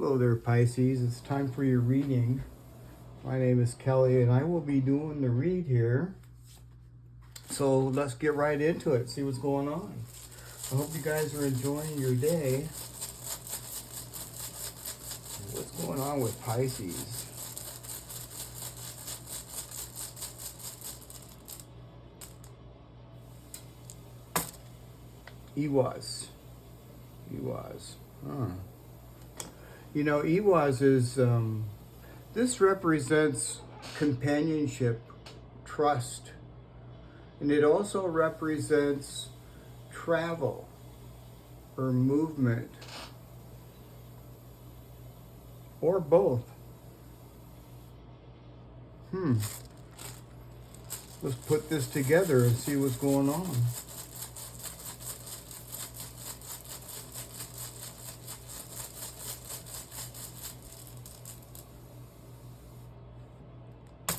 Hello there, Pisces. It's time for your reading. My name is Kelly, and I will be doing the read here. So let's get right into it, see what's going on. I hope you guys are enjoying your day. What's going on with Pisces? Ewas. Huh. You know, Ewas is, this represents companionship, trust, and it also represents travel or movement, or both. Let's put this together and see what's going on.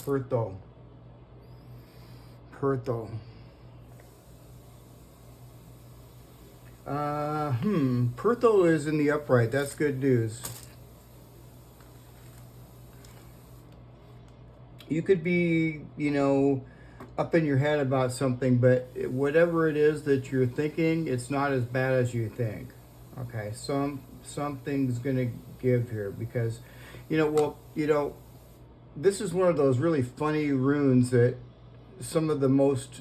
Perto. Perto is in the upright. That's good news. You could be, you know, up in your head about something, but whatever it is that you're thinking, it's not as bad as you think. Okay, something's gonna give here because, this is one of those really funny runes that some of the most,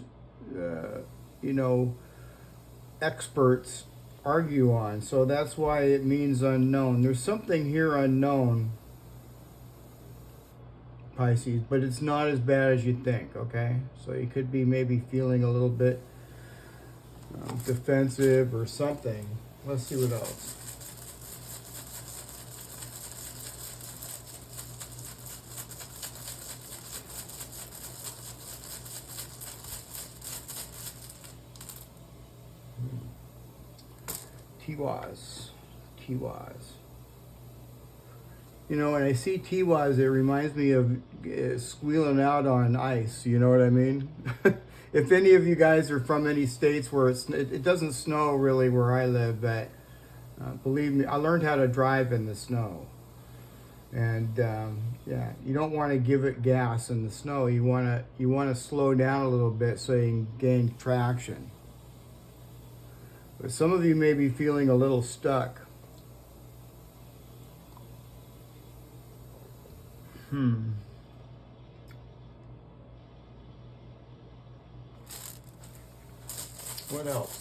experts argue on. So that's why it means unknown. There's something here unknown, Pisces, but it's not as bad as you think, okay? So you could be maybe feeling a little bit defensive or something. Let's see what else. Tiwas. You know, when I see Tiwas, it reminds me of squealing out on ice. You know what I mean? If any of you guys are from any states where it doesn't snow really where I live, but believe me, I learned how to drive in the snow. And yeah, you don't want to give it gas in the snow. You want to slow down a little bit so you can gain traction. But some of you may be feeling a little stuck. What else?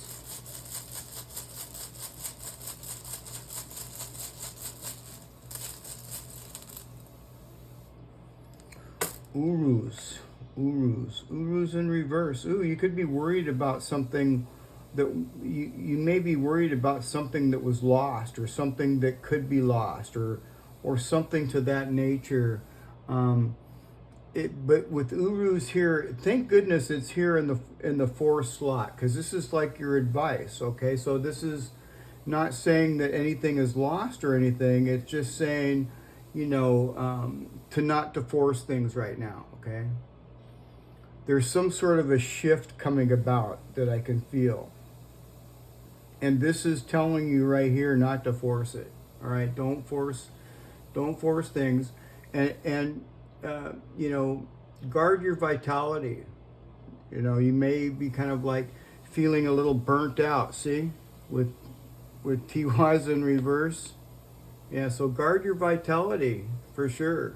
Urus in reverse. Ooh, you could be worried about something that you may be worried about something that was lost, or something that could be lost, or something to that nature. But with Urus here, thank goodness it's here in the 4th slot, because this is like your advice. Okay, so this is not saying that anything is lost or anything. It's just saying, to not to force things right now. Okay, there's some sort of a shift coming about that I can feel. And this is telling you right here not to force it. All right, don't force things, and guard your vitality. You may be kind of like feeling a little burnt out. See, with Tiwas in reverse. Yeah, so guard your vitality for sure.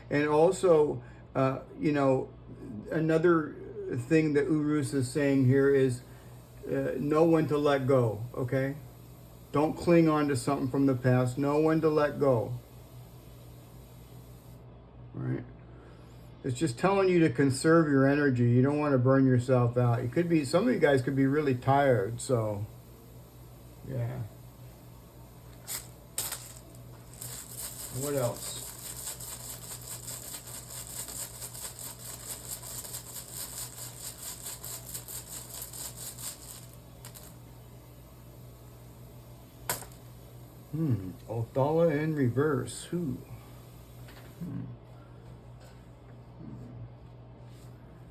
And also, another thing that Urus is saying here is know when to let go, okay? Don't cling on to something from the past. Know when to let go. All right? It's just telling you to conserve your energy. You don't want to burn yourself out. Some of you guys could be really tired, so yeah. What else? Othala in reverse.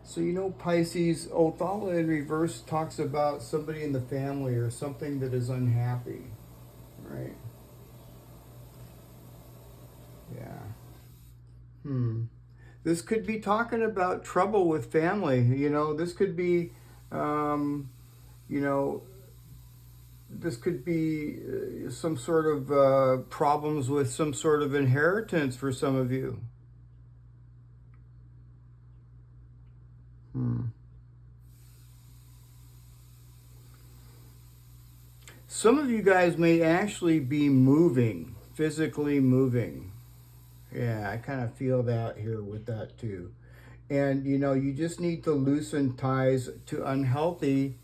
So Pisces, Othala in reverse talks about somebody in the family or something that is unhappy, right? This could be talking about trouble with family. You know, this could be, you know, this could be some sort of problems with some sort of inheritance for some of you. Some of you guys may actually be moving, physically moving. Yeah, I kind of feel that here with that too. And, you know, you just need to loosen ties to unhealthy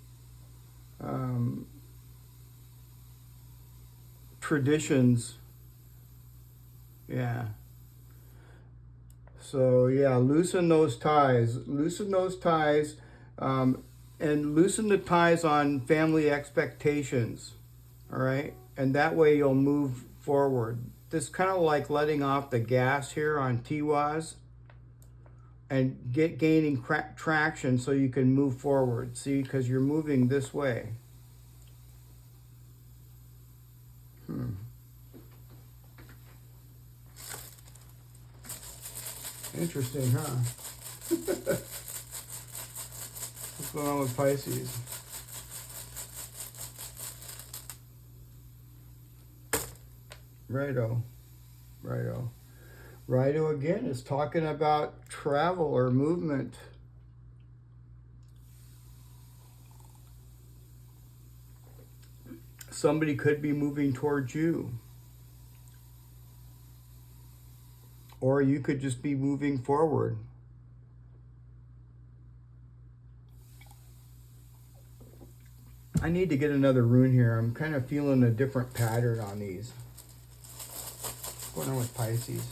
traditions. Yeah. So, yeah, loosen those ties. Loosen those ties and loosen the ties on family expectations. All right? And that way you'll move forward. This kind of like letting off the gas here on Tiwaz and gaining traction so you can move forward. See, because you're moving this way. Interesting, huh? What's going on with Pisces? Righto. Righto. Righto again is talking about travel or movement. Somebody could be moving towards you. Or you could just be moving forward. I need to get another rune here. I'm kind of feeling a different pattern on these. What's going on with Pisces?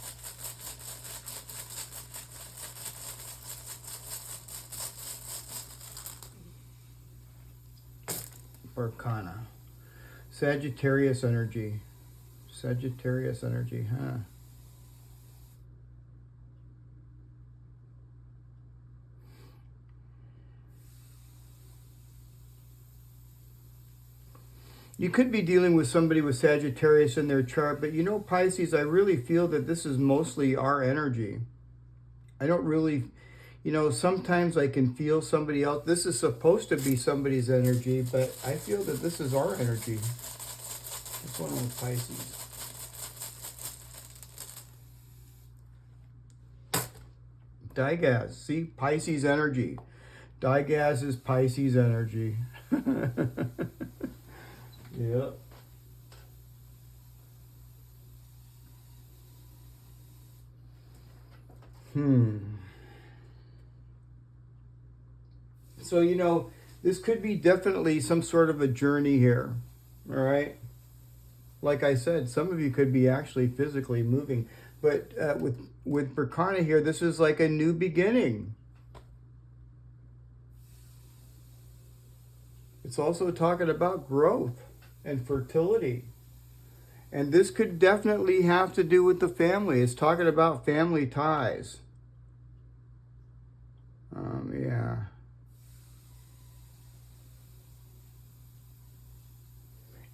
Arcana. Sagittarius energy. Sagittarius energy, huh? You could be dealing with somebody with Sagittarius in their chart, but you know, Pisces, I really feel that this is mostly our energy. I don't really, you know, sometimes I can feel somebody else. This is supposed to be somebody's energy, but I feel that this is our energy. What's going on with Pisces? Digaz, see, Pisces energy. Digaz is Pisces energy. Yep. So, you know, this could be definitely some sort of a journey here. All right. Like I said, some of you could be actually physically moving. But with Berkana here, this is like a new beginning. It's also talking about growth and fertility. And this could definitely have to do with the family. It's talking about family ties. Yeah.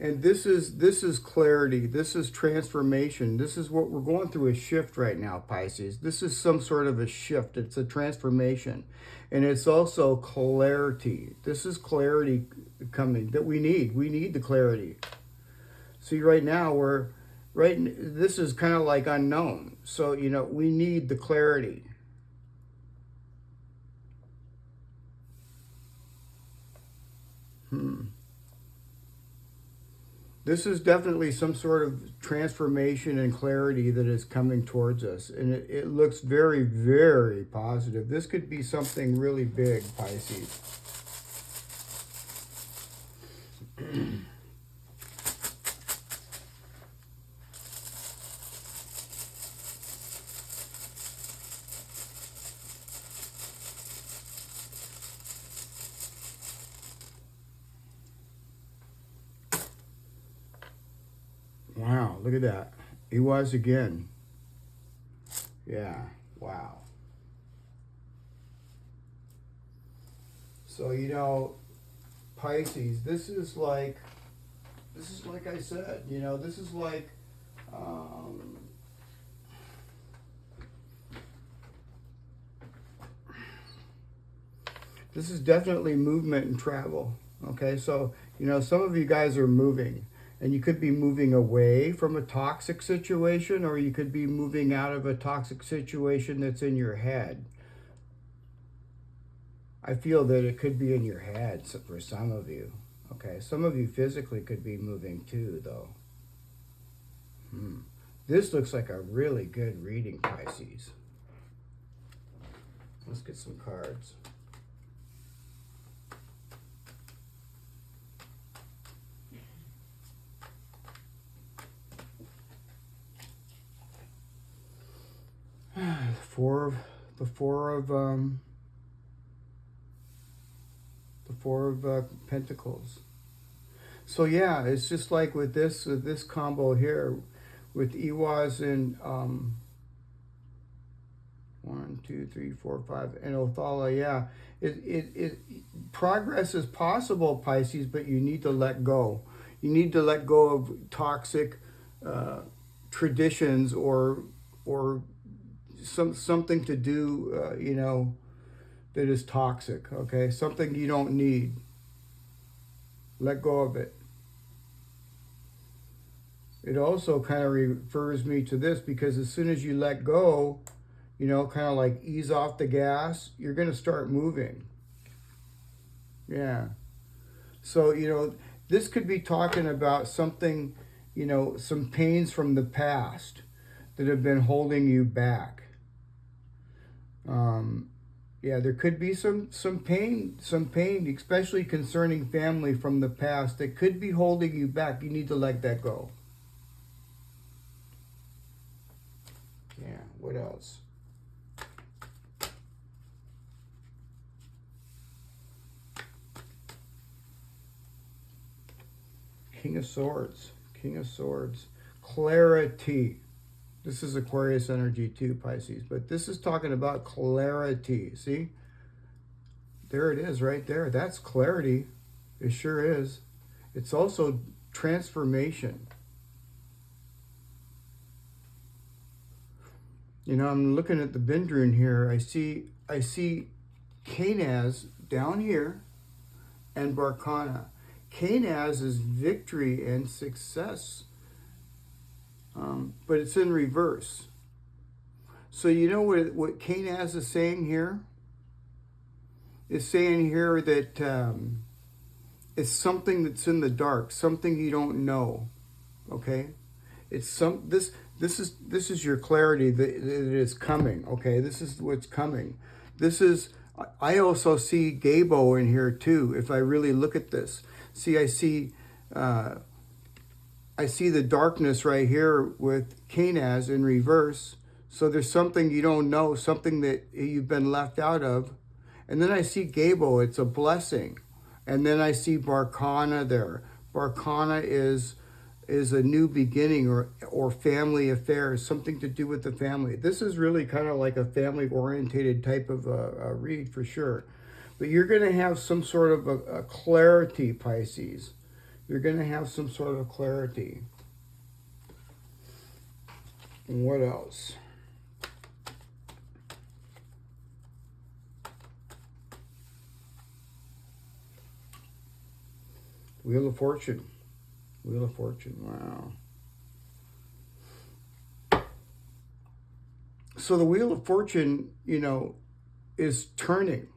And this is clarity. This is transformation. This is what we're going through, a shift right now, Pisces. This is some sort of a shift. It's a transformation. And it's also clarity. This is clarity coming that we need. We need the clarity. See, right now this is kind of like unknown. So, you know, we need the clarity. This is definitely some sort of transformation and clarity that is coming towards us. And it looks very, very positive. This could be something really big, Pisces. Wow, look at that. He was again. Yeah, wow. So, you know, Pisces, this is like I said, you know, this is like, This is definitely movement and travel. Okay, so, you know, some of you guys are moving. And you could be moving away from a toxic situation, or you could be moving out of a toxic situation that's in your head. I feel that it could be in your head for some of you. Okay, some of you physically could be moving too, though. This looks like a really good reading, Pisces. Let's get some cards. The Four of Pentacles. So yeah, it's just like with this combo here, with Iwas and 1, 2, 3, 4, 5, and Othala. Yeah, progress is possible, Pisces, but you need to let go. You need to let go of toxic traditions or something to do, you know, that is toxic. Okay, something you don't need. Let go of it. It also kind of refers me to this, because as soon as you let go, you know, kind of like ease off the gas, you're going to start moving. Yeah. So, you know, this could be talking about something, you know, some pains from the past that have been holding you back. Yeah, there could be some pain, especially concerning family from the past, that could be holding you back. You need to let that go. Yeah, what else? King of Swords. King of Swords. Clarity. This is Aquarius energy too, Pisces. But this is talking about clarity. See? There it is right there. That's clarity. It sure is. It's also transformation. You know, I'm looking at the Bindrune here. I see Canaz down here and Barkana. Canaz is victory and success, but it's in reverse. So you know what Canaz is saying here? It's saying here that it's something that's in the dark, something you don't know. Okay, it's this is your clarity that it is coming. Okay, this is what's coming. This is. I also see Gabo in here too. If I really look at this, see, I see the darkness right here with Canaz in reverse. So there's something you don't know, something that you've been left out of. And then I see Gabo, it's a blessing. And then I see Barkana there. Barkana is a new beginning or family affairs, something to do with the family. This is really kind of like a family-orientated type of read for sure. But you're going to have some sort of a clarity, Pisces. You're going to have some sort of clarity. And what else? Wheel of Fortune. Wheel of Fortune, wow. So the Wheel of Fortune, you know, is turning.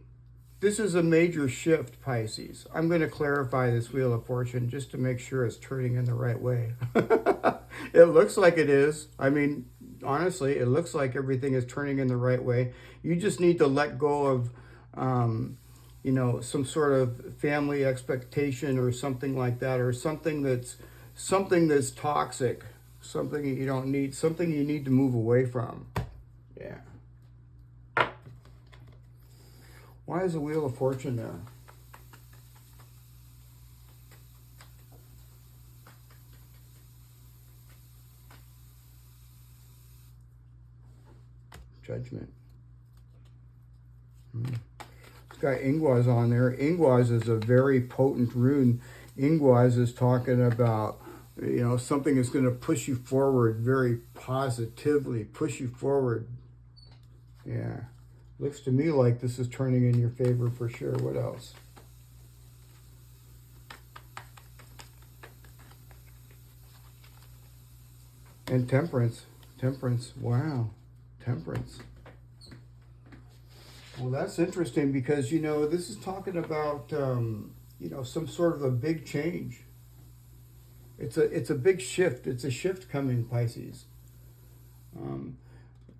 This is a major shift, Pisces. I'm going to clarify this Wheel of Fortune just to make sure it's turning in the right way. It looks like it is. I mean, honestly, it looks like everything is turning in the right way. You just need to let go of, you know, some sort of family expectation or something like that, or something that's toxic, something you don't need, something you need to move away from. Yeah. Why is the Wheel of Fortune there? Judgment. It's got Ingwas on there. Ingwas is a very potent rune. Ingwas is talking about, you know, something that's going to push you forward very positively, push you forward. Yeah. Looks to me like this is turning in your favor for sure. What else? And temperance. Temperance. Wow. Temperance. Well, that's interesting because, you know, this is talking about, you know, some sort of a big change. It's a big shift. It's a shift coming, Pisces.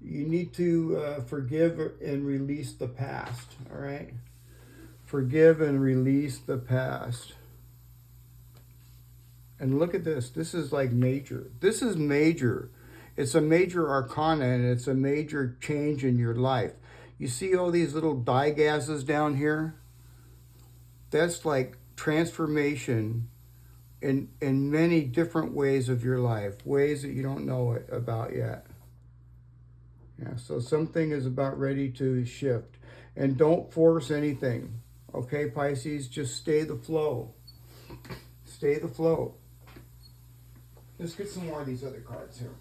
You need to forgive and release the past, all right? Forgive and release the past. And look at this. This is like major. This is major. It's a major arcana, and it's a major change in your life. You see all these little dye gases down here? That's like transformation in many different ways of your life, ways that you don't know about yet. Yeah, so something is about ready to shift. And don't force anything. Okay, Pisces, just stay the flow. Stay the flow. Let's get some more of these other cards here.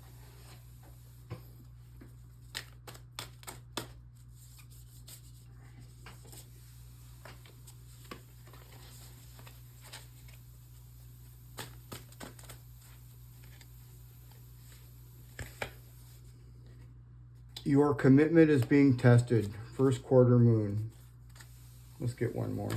Your commitment is being tested. First quarter moon. Let's get one more.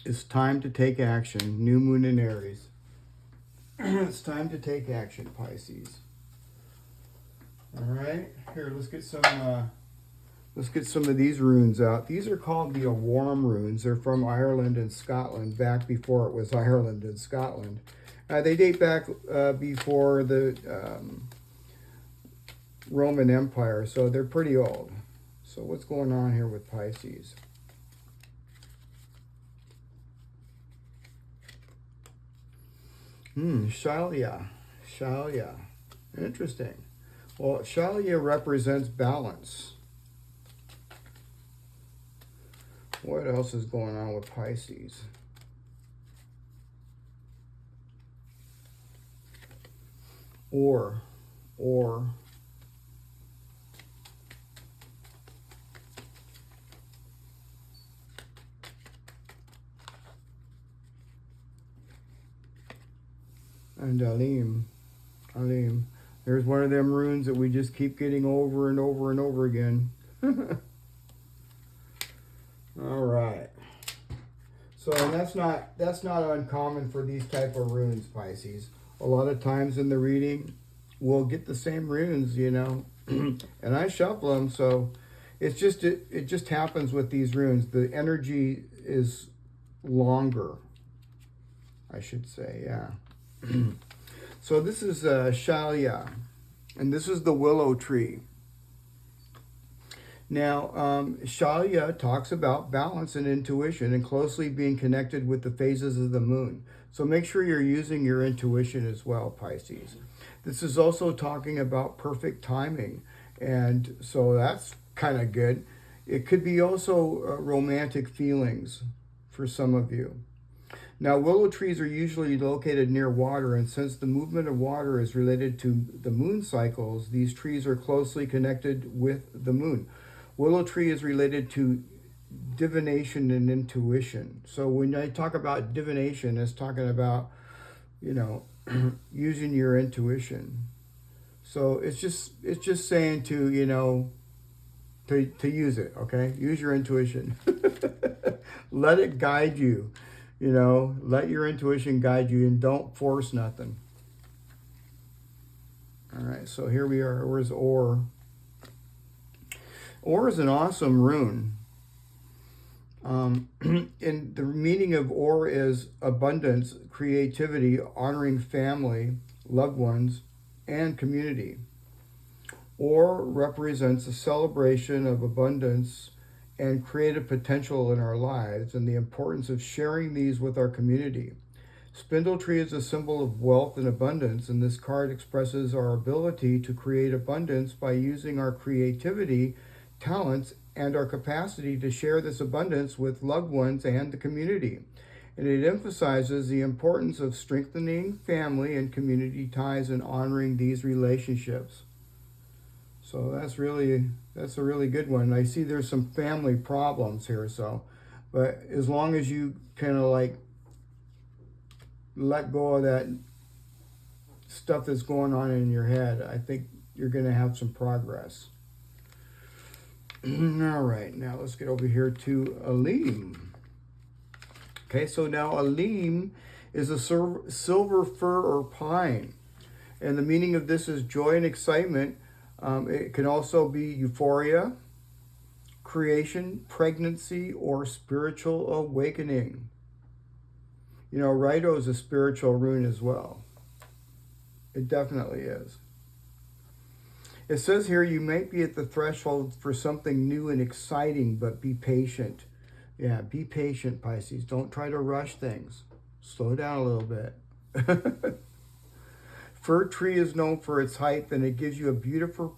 It's time to take action. New moon in Aries. It's time to take action, Pisces. All right. Here, let's get some of these runes out. These are called the Warm runes. They're from Ireland and Scotland, back before it was Ireland and Scotland. They date back before the Roman Empire, so they're pretty old. So what's going on here with Pisces? Shalya. Shalya. Interesting. Well, Shalya represents balance. What else is going on with Pisces? Or. And Alim. There's one of them runes that we just keep getting over and over and over again. All right. So, and that's not uncommon for these type of runes, Pisces. A lot of times in the reading, we'll get the same runes, you know, and I shuffle them. So it just happens with these runes. The energy is longer, I should say, yeah. So this is Shalya, and this is the willow tree. Now, Shalya talks about balance and intuition and closely being connected with the phases of the moon. So make sure you're using your intuition as well, Pisces. This is also talking about perfect timing, and so that's kind of good. It could be also romantic feelings for some of you. Now, willow trees are usually located near water, and since the movement of water is related to the moon cycles, these trees are closely connected with the moon. Willow tree is related to divination and intuition. So when I talk about divination, it's talking about, you know, using your intuition. So it's just saying to, you know, to use it, okay? Use your intuition. Let it guide you. You know, let your intuition guide you and don't force nothing. All right, so here we are. Where's Or? Or is an awesome rune. And the meaning of Or is abundance, creativity, honoring family, loved ones, and community. Or represents a celebration of abundance and creative potential in our lives and the importance of sharing these with our community. Spindle tree is a symbol of wealth and abundance, and this card expresses our ability to create abundance by using our creativity, talents, and our capacity to share this abundance with loved ones and the community. And it emphasizes the importance of strengthening family and community ties and honoring these relationships. So that's a really good one. I see there's some family problems here, but as long as you kind of like let go of that stuff that's going on in your head, I think you're going to have some progress. All right, now let's get over here to Alim. Okay, so now Alim is a silver fir or pine. And the meaning of this is joy and excitement. It can also be euphoria, creation, pregnancy, or spiritual awakening. You know, Rido is a spiritual rune as well. It definitely is. It says here, you might be at the threshold for something new and exciting, but be patient. Yeah, be patient, Pisces. Don't try to rush things. Slow down a little bit. Fir tree is known for its height, and it gives you a beautiful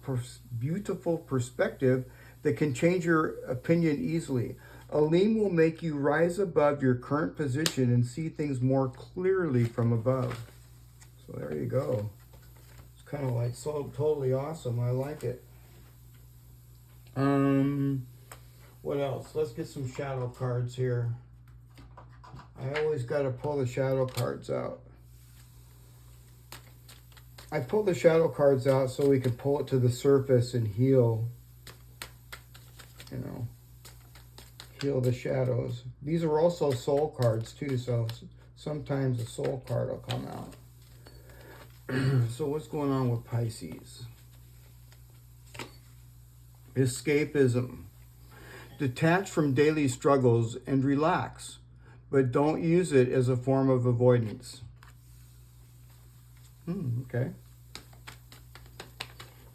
perspective that can change your opinion easily. Alim will make you rise above your current position and see things more clearly from above. So there you go. It's kind of like so totally awesome. I like it. What else? Let's get some shadow cards here. I always got to pull the shadow cards out. I pull the shadow cards out so we can pull it to the surface and heal, you know, heal the shadows. These are also soul cards too, so sometimes a soul card will come out. So what's going on with Pisces? Escapism. Detach from daily struggles and relax, but don't use it as a form of avoidance. Okay.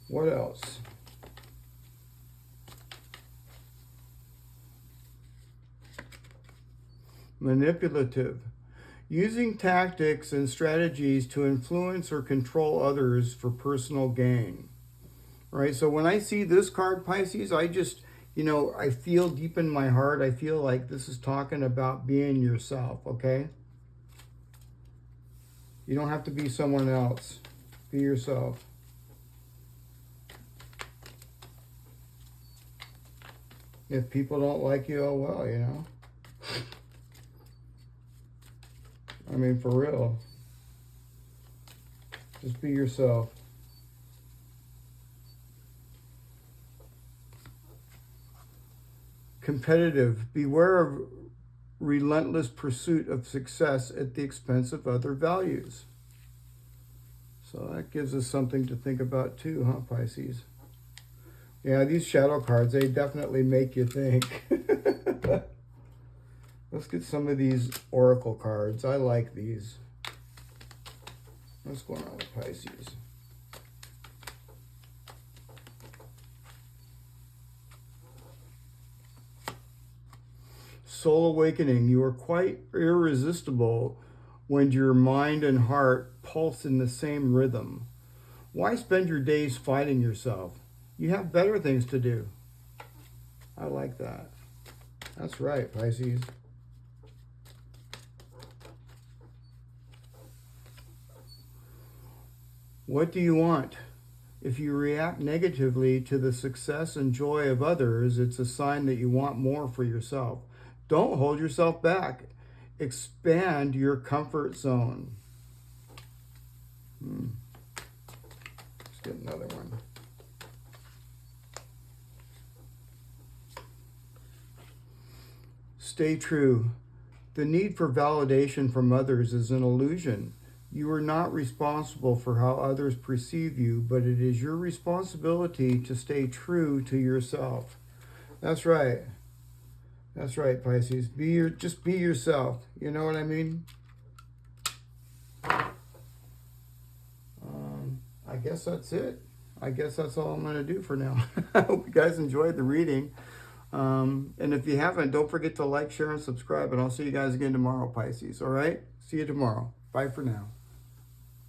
What else? Manipulative. Using tactics and strategies to influence or control others for personal gain. Right? So when I see this card, Pisces, I just, you know, I feel deep in my heart, I feel like this is talking about being yourself, okay? You don't have to be someone else. Be yourself. If people don't like you, oh well, you know. I mean, for real. Just be yourself. Competitive. Beware of relentless pursuit of success at the expense of other values. So that gives us something to think about too, huh, Pisces? Yeah, these shadow cards, they definitely make you think. Let's get some of these oracle cards. I like these. What's going on with Pisces? Soul awakening. You are quite irresistible when your mind and heart pulse in the same rhythm. Why spend your days fighting yourself? You have better things to do. I like that. That's right, Pisces. What do you want? If you react negatively to the success and joy of others, it's a sign that you want more for yourself. Don't hold yourself back. Expand your comfort zone. Let's get another one. Stay true. The need for validation from others is an illusion. You are not responsible for how others perceive you, but it is your responsibility to stay true to yourself. That's right. That's right, Pisces. Just be yourself. You know what I mean? I guess that's it. I guess that's all I'm going to do for now. I hope you guys enjoyed the reading. And if you haven't, don't forget to like, share, and subscribe. And I'll see you guys again tomorrow, Pisces. All right? See you tomorrow. Bye for now.